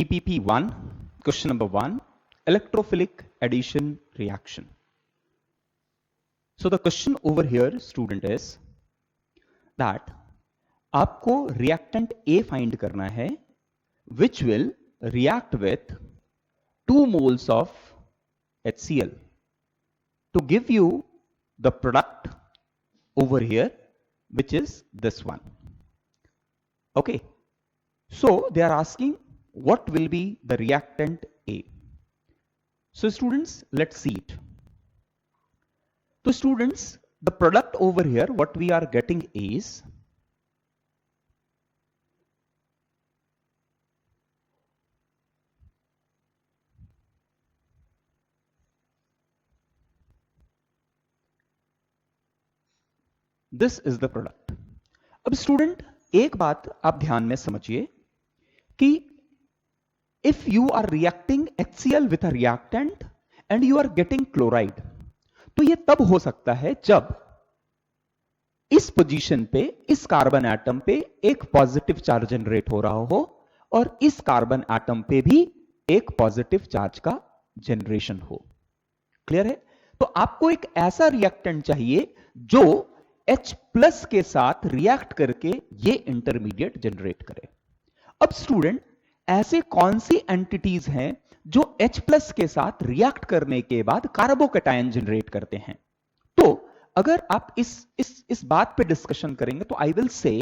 TPP 1, question number 1, electrophilic addition reaction. So the question over here, student, is that आपको reactant A find करना है which will react with 2 moles of HCl to give you the product over here, which is this one. Okay, so they are asking what will be the reactant A. So students, let's see it. So students, the product over here, what we are getting is this is the product. अब student एक बात आप ध्यान में समझिए कि if you are reacting HCl with a reactant and you are getting chloride, तो ये तब हो सकता है जब इस पोजीशन पे, इस कार्बन एटम पे एक पॉजिटिव चार्ज जनरेट हो रहा हो और इस कार्बन एटम पे भी एक पॉजिटिव चार्ज का जनरेशन हो. क्लियर है? तो आपको एक ऐसा रिएक्टेंट चाहिए जो H प्लस के साथ रिएक्ट करके ये इंटरमीडिएट जनरेट करे. अब स्टूडेंट, ऐसे कौन सी एंटिटीज हैं जो H प्लस के साथ रिएक्ट करने के बाद कार्बोकैटायन जनरेट करते हैं? तो अगर आप इस बात पे डिस्कशन करेंगे तो आई विल से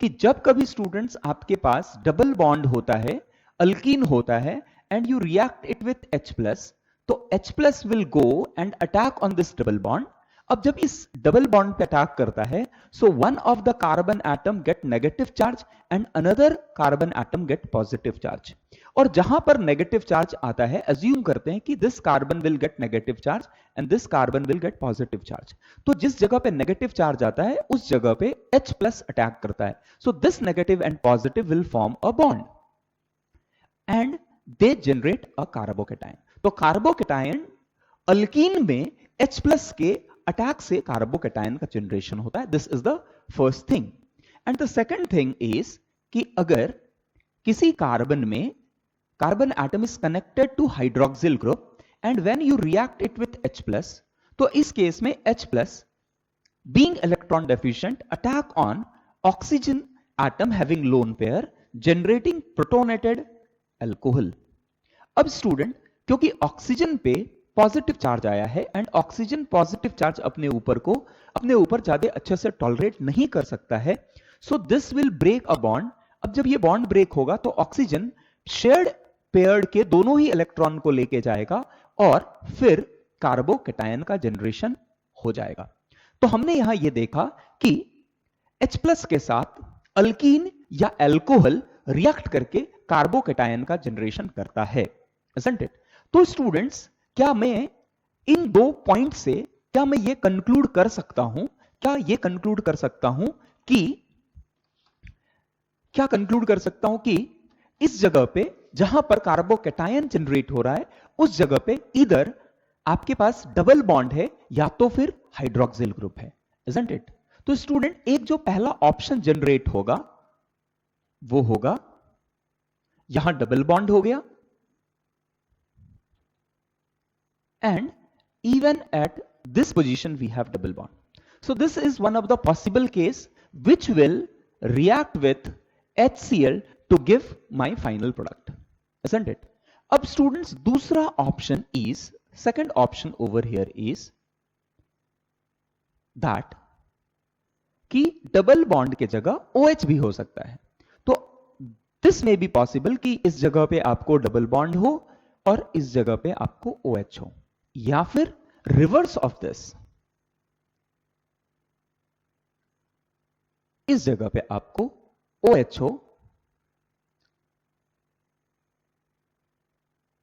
कि जब कभी स्टूडेंट्स आपके पास डबल बॉन्ड होता है, अल्कीन होता है, and you react it with H plus, तो H plus will go and attack on this double bond. अब जब इस डबल बॉन्ड पे अटैक करता है, so one of the carbon atom get negative charge and another carbon atom gate positive charge. और जहां पर नेगेटिव चार्ज आता है, अज्यूम करते हैं कि this carbon will get negative charge and this carbon will get positive charge. तो जिस जगह पे नेगेटिव चार्ज आता है उस जगह पे H प्लस अटैक करता है. So this negative and positive will form a bond and they generate a carbocation. तो कार्बोकैटायन अल्कीन में H प्लस के अटैक से कार्बोकैटायन का जनरेशन होता है. This is the first thing. And the second thing is कि अगर किसी कार्बन में carbon atom is connected to hydroxyl group and when you react it with H plus, तो इस केस में H plus being electron deficient attack on oxygen atom having lone pair generating protonated alcohol. अब student, क्योंकि oxygen पे positive charge आया है and oxygen positive charge अपने ऊपर ज्यादा अच्छे से टॉलरेट नहीं कर सकता है, so this will break a bond. अब जब ये बॉन्ड ब्रेक होगा तो ऑक्सीजन शेयर्ड पेयर्ड के दोनों ही इलेक्ट्रॉन को लेके जाएगा और फिर कार्बोकैटायन का जनरेशन हो जाएगा. तो हमने यहां ये देखा कि H प्लस के साथ अल्कीन या अल्कोहल रिएक्ट करके कार्बोकैटायन का जनरेशन करता है, isn't it? तो स्टूडेंट्स, क्या मैं इन दो पॉइंट से क्या मैं ये कंक्लूड कर सकता हूं कि इस जगह पे जहां पर कार्बोकैटायन जनरेट हो रहा है उस जगह पे इधर आपके पास डबल बॉन्ड है या तो फिर हाइड्रोक्सिल ग्रुप है, isn't it? तो स्टूडेंट, एक जो पहला ऑप्शन जनरेट होगा वो होगा यहां डबल बॉन्ड हो गया and even at this position we have double bond. So this is one of the possible case which will react with HCl to give my final product, isn't it? अब students, दूसरा option is, second option over here is that कि double bond के जगह OH भी हो सकता है. तो this may be possible कि इस जगह पे आपको डबल बॉन्ड हो और इस जगह पे आपको OH हो, या फिर रिवर्स ऑफ दिस, इस जगह पे आपको OH हो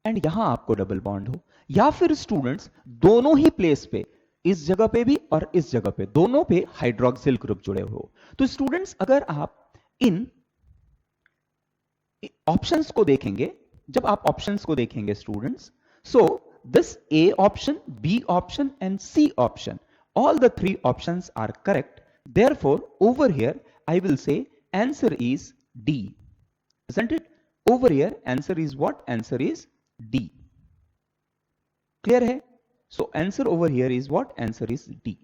एंड यहां आपको डबल बॉन्ड हो, या फिर स्टूडेंट्स दोनों ही प्लेस पे, इस जगह पे भी और इस जगह पे, दोनों पे हाइड्रोक्सिल ग्रुप जुड़े हुए हो. तो स्टूडेंट्स, अगर आप इन ऑप्शंस को देखेंगे, जब आप ऑप्शंस को देखेंगे students, so this A option, B option and C option, all the three options are correct. Therefore over here I will say answer is D, isn't it? Over here, answer is what? Answer is D. Clear hai? So answer over here is what? Answer is D.